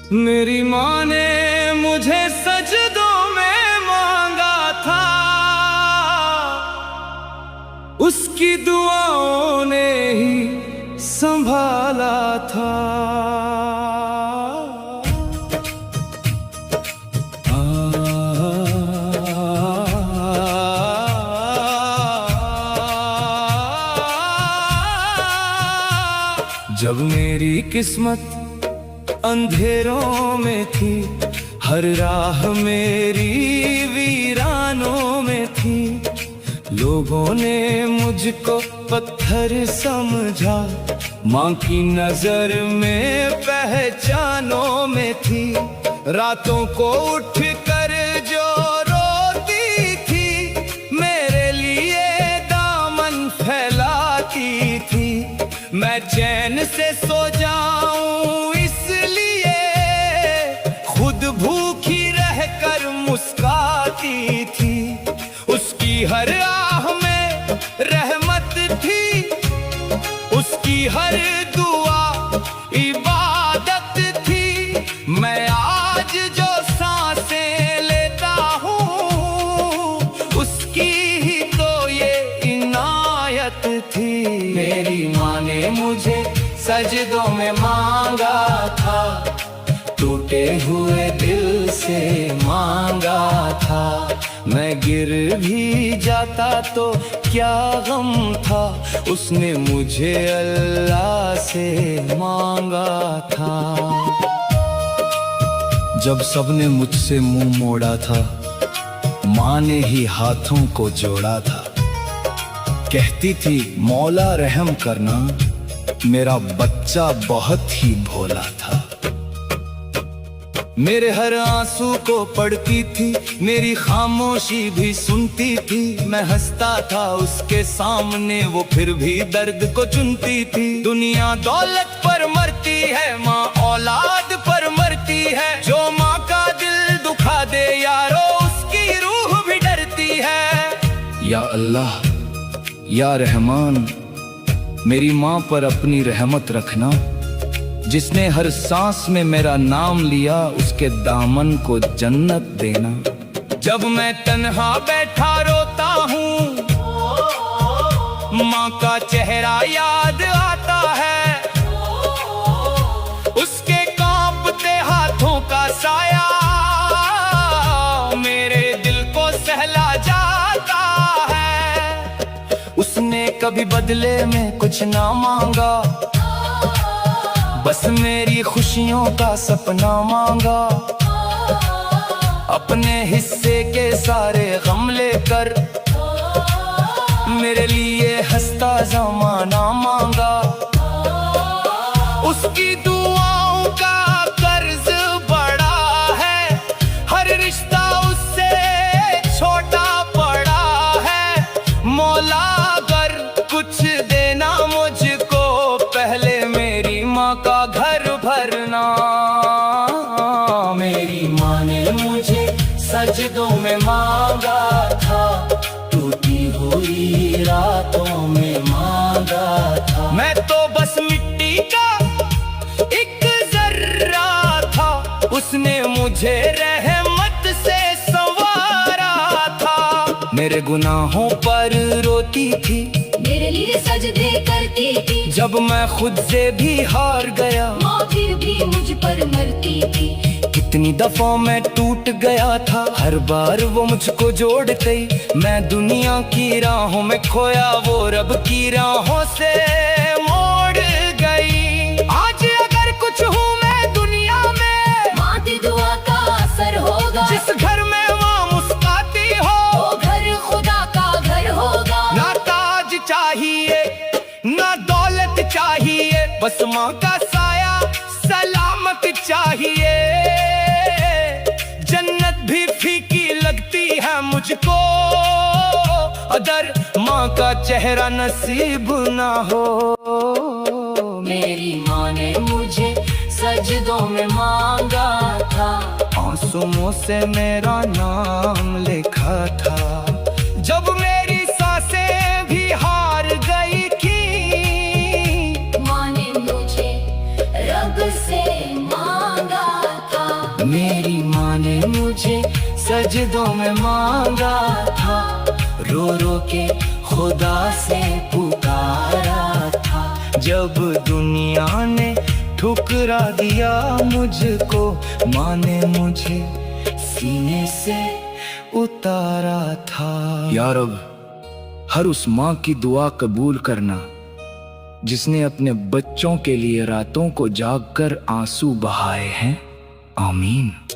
मेरी माँ ने मुझे सजदों में मांगा था, उसकी दुआओं ने ही संभाला था। जब मेरी किस्मत अंधेरों में थी, हर राह मेरी वीरानों में थी, लोगों ने मुझको पत्थर समझा, माँ की नजर में पहचानों में थी। रातों को उठ कर जो रोती थी, मेरे लिए दामन फैलाती थी। मैं चैन से सो जाऊं इसलिए खुद भूखी रहकर मुस्काती थी। उसकी हर आह में रहमत थी, उसकी हर दुआ इबादत थी। मैं आज जो सांसें लेता हूँ, उसकी ही तो ये इनायत थी। मेरी माँ ने मुझे सजदों में मांगा था, टूटे हुए दिल से मांगा था। मैं गिर भी जाता तो क्या गम था, उसने मुझे अल्लाह से मांगा था। जब सबने मुझसे मुंह मोड़ा था, माँ ने ही हाथों को जोड़ा था। कहती थी मौला रहम करना, मेरा बच्चा बहुत ही भोला था। मेरे हर आंसू को पढ़ती थी, मेरी खामोशी भी सुनती थी। मैं हंसता था उसके सामने, वो फिर भी दर्द को चुनती थी। दुनिया दौलत पर मरती है, माँ औलाद पर मरती है। जो माँ का दिल दुखा दे यारो, उसकी रूह भी डरती है। या अल्लाह या रहमान, मेरी माँ पर अपनी रहमत रखना। जिसने हर सांस में मेरा नाम लिया, उसके दामन को जन्नत देना। जब मैं तन्हा बैठा रोता हूँ, माँ का चेहरा याद आता है। उसके कांपते हाथों का साया मेरे दिल को सहला जाता है। उसने कभी बदले में कुछ ना मांगा, बस मेरी खुशियों का सपना मांगा। अपने हिस्से के सारे गम लेकर मेरे लिए हंसता ज़माना मांगा। उसकी दुआओं का कर्ज बड़ा है, हर रिश्ता उससे छोटा पड़ा है। मौला अगर कुछ देना मुझको, पहले मेरी माँ का घर भरना। मेरी माँ ने मुझे सजदों में मांगा था, टूटी हुई रातों में मांगा था। मैं तो बस मिट्टी का एक जर्रा था, उसने मुझे रहमत से संवारा था। मेरे गुनाहों पर रोती थी, मेरे लिए सजदे करती थी। जब मैं खुद से भी हार गया, माँ फिर भी मुझ पर मरती थी। कितनी दफा मैं टूट गया था, हर बार वो मुझको जोड़ते। मैं दुनिया की राहों में खोया, वो रब की राहों से मोड़ गई। आज अगर कुछ हूँ मैं दुनिया में, माँ की दुआ का असर होगा। जिस घर में माँ मुस्काती हो, वो घर खुदा का घर होगा। ना ताज चाहिए ना दौलत चाहिए, बस माँ का साया सलामत चाहिए। जन्नत भी फीकी लगती है मुझको, अगर माँ का चेहरा नसीब ना हो। मेरी माँ ने मुझे सजदों में मांगा था, आंसुओं से मेरा नाम लिखा था। जब मेरी सांसें भी हार गई थी, माँ ने मुझे रब से मांगा मेरी माँ ने मुझे सजदों में मांगा था, रो रो के खुदा से पुकारा था। जब दुनिया ने ठुकरा दिया मुझको, माँ ने मुझे सीने से उतारा था। या रब, हर उस माँ की दुआ कबूल करना जिसने अपने बच्चों के लिए रातों को जागकर आंसू बहाए हैं। आमीन।